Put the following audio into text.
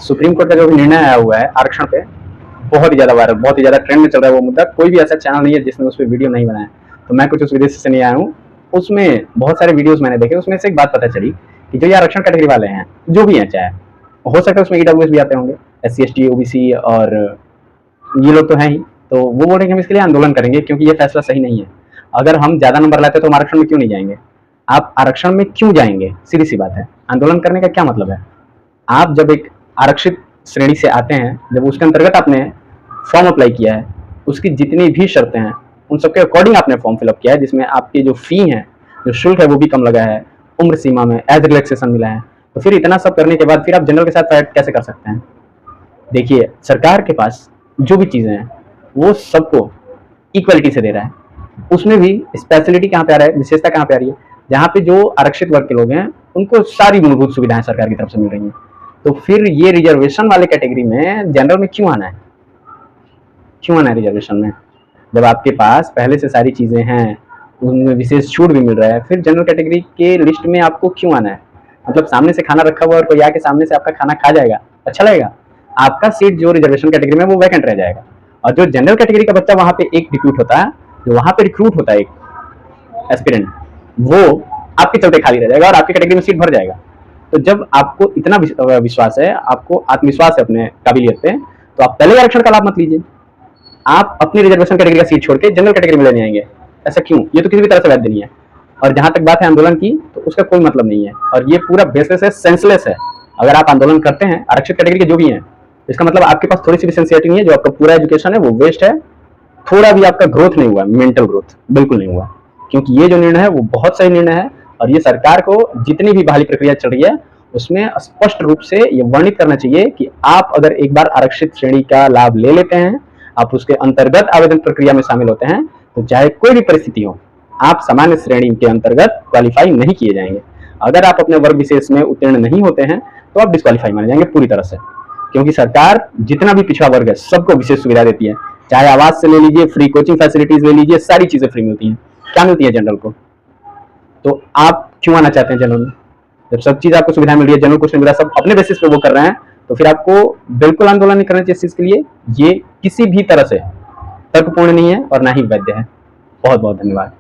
Supreme court का जो भी निर्णय आया हुआ है आरक्षण पे, बहुत ही ज़्यादा वायरल, बहुत ही ज़्यादा ट्रेंड में चल रहा है वो मुद्दा। कोई भी ऐसा चैनल नहीं है जिसने उस पर वीडियो नहीं बनाया। तो मैं कुछ उस विदेश से नहीं आया हूँ, उसमें बहुत सारे वीडियोस मैंने देखे, उसमें से एक बात पता चली कि जो ये आरक्षण कैटेगरी वाले हैं, जो भी हैं, चाहे हो सकता है उसमें ईडब्ल्यूएस भी आते होंगे, SC ST OBC, और ये लोग तो हैं ही, तो वो बोल रहे हैं कि हम इसके लिए आंदोलन करेंगे क्योंकि ये फैसला सही नहीं है। अगर हम ज़्यादा नंबर लाते तो हम आरक्षण में क्यों नहीं जाएंगे? आप आरक्षण में क्यों जाएंगे? सीधी सी बात है। आंदोलन करने का क्या मतलब है? आप जब एक आरक्षित श्रेणी से आते हैं, जब उसके अंतर्गत आपने फॉर्म अप्लाई किया है, उसकी जितनी भी शर्तें हैं उन सबके अकॉर्डिंग आपने फॉर्म फिलअप किया है, जिसमें आपकी जो फी है, जो शुल्क है वो भी कम लगा है, उम्र सीमा में एज रिलैक्सेशन मिला है, तो फिर इतना सब करने के बाद फिर आप जनरल के साथ फाइट कैसे कर सकते हैं? देखिए, सरकार के पास जो भी चीज़ें हैं वो सबको इक्वलिटी से दे रहा है। उसमें भी स्पेशलिटी कहाँ पे आ रहा है, विशेषता कहाँ पे आ रही है? जहाँ पे जो आरक्षित वर्ग के लोग हैं उनको सारी मूलभूत सुविधाएं सरकार की तरफ से मिल रही हैं। तो फिर ये रिजर्वेशन वाले कैटेगरी में जनरल में क्यों आना है? क्यों आना है रिजर्वेशन में? जब आपके पास पहले से सारी चीज़ें हैं, उनमें विशेष छूट भी मिल रहा है, फिर जनरल कैटेगरी के लिस्ट में आपको क्यों आना है? मतलब सामने से खाना रखा हुआ और कोई आके सामने से आपका खाना खा जाएगा, अच्छा लगेगा? आपका सीट जो रिजर्वेशन कैटेगरी में वो वैकेंट रह जाएगा, और जो जनरल कैटेगरी का बच्चा वहाँ पे एक रिक्रूट होता है, जो वहाँ पे रिक्रूट होता है एक एस्पिरेंट, वो आपके चलते खाली रह जाएगा और आपकी कैटेगरी में सीट भर जाएगा। तो जब आपको इतना विश्वास है, आपको आत्मविश्वास है अपने काबिलियत पे, तो आप पहले आरक्षण का लाभ मत लीजिए। आप अपनी रिजर्वेशन कैटेगरी का सीट छोड़ के जनरल कैटेगरी में लेने आएंगे, ऐसा क्यों? ये तो किसी भी तरह से वैध नहीं है। और जहां तक बात है आंदोलन की, तो उसका कोई मतलब नहीं है, और ये पूरा बेसलेस है, सेंसलेस है। अगर आप आंदोलन करते हैं आरक्षित कैटेगरी के जो भी हैं, इसका मतलब आपके पास थोड़ी सी भी सिंसियरिटी नहीं है, जो आपका पूरा एजुकेशन है वो वेस्ट है, थोड़ा भी आपका ग्रोथ नहीं हुआ, मेंटल ग्रोथ बिल्कुल नहीं हुआ। क्योंकि ये जो निर्णय है वो बहुत सही निर्णय है, और ये सरकार को जितनी भी बहाली प्रक्रिया चल रही है उसमें स्पष्ट रूप से ये वर्णित करना चाहिए कि आप अगर एक बार आरक्षित श्रेणी का लाभ ले लेते हैं, आप उसके अंतर्गत आवेदन प्रक्रिया में शामिल होते हैं, तो चाहे कोई भी परिस्थिति हो, आप सामान्य श्रेणी के अंतर्गत क्वालिफाई नहीं किए जाएंगे। अगर आप अपने वर्ग विशेष में उत्तीर्ण नहीं होते हैं तो आप डिस्क्वालीफाई माने जाएंगे पूरी तरह से, क्योंकि सरकार जितना भी पिछड़ा वर्ग है सबको विशेष सुविधा देती है। चाहे आवास से ले लीजिए, फ्री कोचिंग फैसिलिटीज ले लीजिए, सारी चीजें फ्री मिलती हैं। क्या मिलती है जनरल को? तो आप क्यों आना चाहते हैं जनरल में? जब सब चीज आपको सुविधा मिल रही है, जनरल कुछ नहीं मिला, सब अपने बेसिस पे वो कर रहे हैं, तो फिर आपको बिल्कुल आंदोलन नहीं करना चाहिए इस चीज के लिए। ये किसी भी तरह से तर्कपूर्ण नहीं है और ना ही वैध है। बहुत बहुत धन्यवाद।